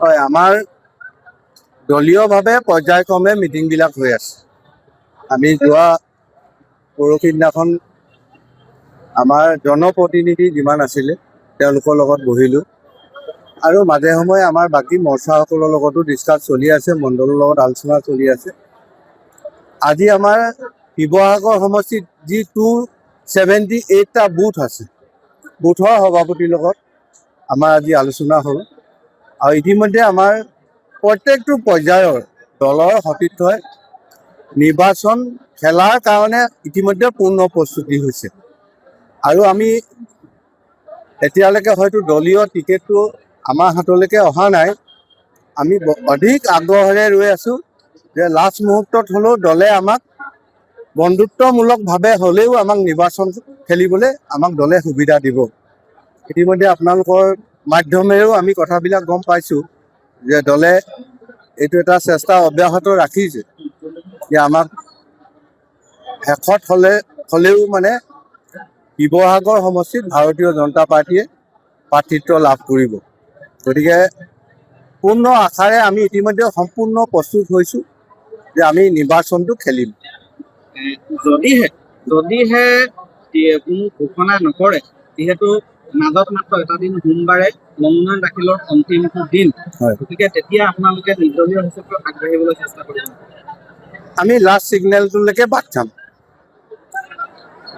হয়, আমাৰ দলীয়ভাৱে পৰ্যায়ক্ৰমে মিটিংবিলাক হৈ আছে। আমি যোৱা পৰহি দিনাখন আমাৰ জনপ্ৰতিনিধি যিমান আছিলে তেওঁলোকৰ লগত বহিলোঁ আৰু মাজে সময়ে আমাৰ বাকী মৰ্চাসকলৰ লগতো ডিছকাছ চলি আছে, মণ্ডলৰ লগত আলোচনা চলি আছে। আজি আমাৰ শিৱসাগৰ সমষ্টিত যি 278টা বুথ আছে, বুথৰ সভাপতিৰ লগত আমাৰ আজি আলোচনা হ'ল আৰু ইতিমধ্যে আমাৰ প্ৰত্যেকটো পৰ্যায়ৰ দলৰ সতীৰ্থই নিৰ্বাচন খেলাৰ কাৰণে ইতিমধ্যে পূৰ্ণ প্ৰস্তুতি হৈছে আৰু আমি এতিয়ালৈকে হয়তো দলীয় টিকেটটো আমাৰ হাতলৈকে অহা নাই। আমি অধিক আগ্ৰহেৰে ৰৈ আছোঁ যে লাষ্ট মুহূৰ্তত হ'লেও দলে আমাক বন্ধুত্বমূলকভাৱে হ'লেও আমাক নিৰ্বাচন খেলিবলৈ আমাক দলে সুবিধা দিব। ইতিমধ্যে আপোনালোকৰ মাধ্যমেৰেও আমি কথাবিলাক গম পাইছোঁ যে দলে এইটো এটা চেষ্টা অব্যাহত ৰাখিছে যে আমাক শেষত হ'লেও মানে শিৱসাগৰ সমষ্টিত ভাৰতীয় জনতা পাৰ্টীয়ে প্ৰাৰ্থিত্ব লাভ কৰিব। গতিকে পূৰ্ণ আশাৰে আমি ইতিমধ্যে সম্পূৰ্ণ প্ৰস্তুত হৈছোঁ যে আমি নিৰ্বাচনটো খেলিম। যদিহে কোনো ঘোষণা নকৰে, যিহেতু মাজত মাত্ৰ এটা দিন সোমবাৰে মনোনয়ন দাখিলৰ অন্তিম দিন, গতিকে তেতিয়া আপোনালোকে নিৰ্দলীয় হিচাপে আগবাঢ়িবলৈ চেষ্টা কৰিব। আমি লাষ্ট ছিগনেলটোলৈকে বাট চাম।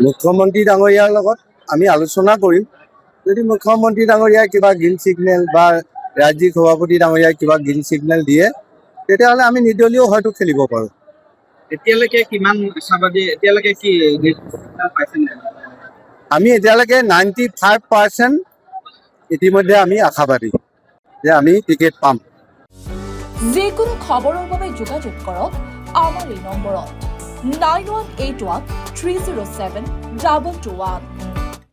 মুখ্যমন্ত্ৰী ডাঙৰীয়াৰ লগত আমি আলোচনা কৰিম। যদি মুখ্যমন্ত্ৰী ডাঙৰীয়াই কিবা গ্ৰীণ ছিগনেল বা ৰাজ্যিক সভাপতি ডাঙৰীয়াই কিবা গ্ৰীণ ছিগনেল দিয়ে, তেতিয়াহ'লে আমি নিৰ্দলীয় হয়তো খেলিব পাৰোঁ। এতিয়ালৈকে কিমান আশাবাদী, এতিয়ালৈকে কি পাইছে? আমি এতিয়ালৈকে 95% ইতিমধ্যে আমি আশাবাদী যে আমি টিকেট পাম। যিকোনো খবৰৰ বাবে যোগাযোগ কৰক আমাৰ এই নম্বৰত 9181 307 2221।